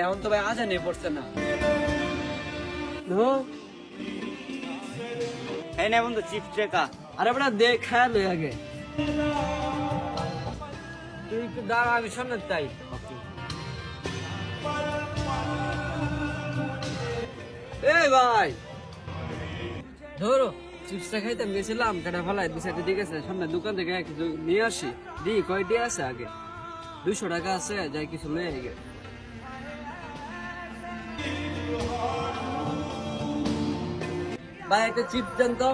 এখন তো ভাই আজানে পড়ছে না। এই না বন্ধু চিপস রেখা। আরে বেটা দেখ খেয়াল হয়ে আগে, তুই একটু দাঁড়া, আমি সামনে তাই। এই ভাই ধরো চিপসটা খাইতে গেছিলাম, কেটে ফেলাই দিছে, ঠিক আছে সামনে দোকান থেকে কিছু নিয়ে আসি, দি কয়টি আছে আগে 200 টাকা আছে, যাই কিছু লয়ে আগে। ভাই একটা চিপস দেন তো।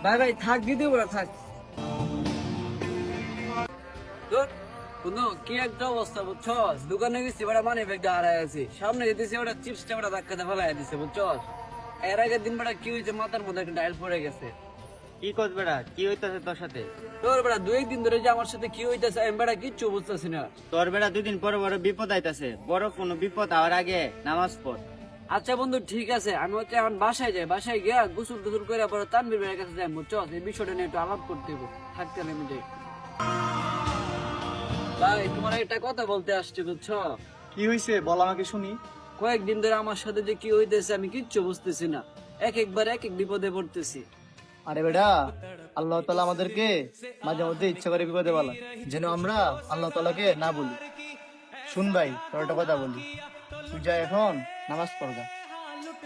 ভাই ভাই থাক দিতে বলে থাক। কি একটা অবস্থা বুঝছো, দোকানে গেছি বেটা মানি ব্যাগটা হারাই আছি, সামনে যেতেছি ওটা চিপসটা বেটা ধাক্কাতে ফেলাই দিছে বুঝছো। এর আগের দিন বেটা কি হয়েছে, মাথার মধ্যে একটা ডাইল পড়ে গেছে। কি কর বেড়া, কি হইতাছে তোর সাথে? তোর বেটা 2 দিন ধরে যে আমার সাথে কি হইতেছে আমি বেটা কিচ্ছু বুঝতেছি না। তোর বেড়া 2 দিন পরে বড় বিপদ আইতাছে, বড় কোনো বিপদ হওয়ার আগে নামাজ পড়। আচ্ছা বন্ধু ঠিক আছে, আমি হচ্ছে এখন বাসায় যাই, বাসায় গিয়া গোসল টুসুল করে পরে তানভীর ভাইয়ের কাছে যাই বুঝছো, এই বিষয়টা নিয়ে একটু আলাপ করতে হবে, থাকতে আমি যাই। ভাই তোমার একটা কথা বলতে আসছি বুঝছো। কি হয়েছে বল আমাকে শুনি। কয়েকদিন ধরে আমার সাথে যে কি হইতেছে আমি কিচ্ছু বুঝতেছি না, একবার এক এক বিপদে পড়তেছি। আরে বেটা, আল্লাহ তাআলা আমাদেরকে মাঝে মধ্যে ইচ্ছা করে বিপদে বলা, যেন আমরা আল্লাহ তাআলাকে না বলি। শুন ভাই, তোর একটা কথা বলি, তুই যা এখন নামাজ পড়গা।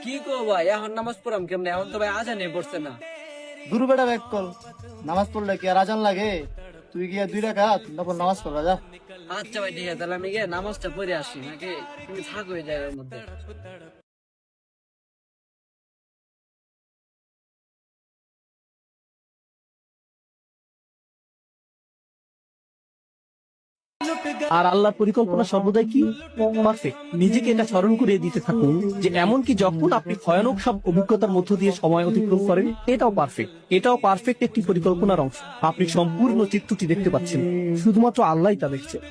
কি কো ভাই, এখন নামাজ পড়াম কেমনে, এখন তো ভাই আজানে পড়ছে না। দূর বেটা ব্যাক কল, নামাজ পড়লে কি আর আজান লাগে? তুই গিয়ে 2 রাকাত নফল নামাজ পড়বা যা। আচ্ছা ভাই ঠিক আছে, তাহলে আমি গিয়ে নামাজটা পড়ে আসি, নাকি তুমি থাকো এই জায়গার মধ্যে। আর আল্লাহর পরিকল্পনা সর্বদাই কি পারফেক্ট। নিজেকে এটা স্মরণ করে দিতে থাকুন যে এমনকি যখন আপনি ভয়ানক সব অভিজ্ঞতার মধ্য দিয়ে সময় অতিক্রম করেন, এটাও পারফেক্ট একটি পরিকল্পনার অংশ। আপনি সম্পূর্ণ চিত্রটি দেখতে পাচ্ছেন, শুধুমাত্র আল্লাহই তা দেখছেন।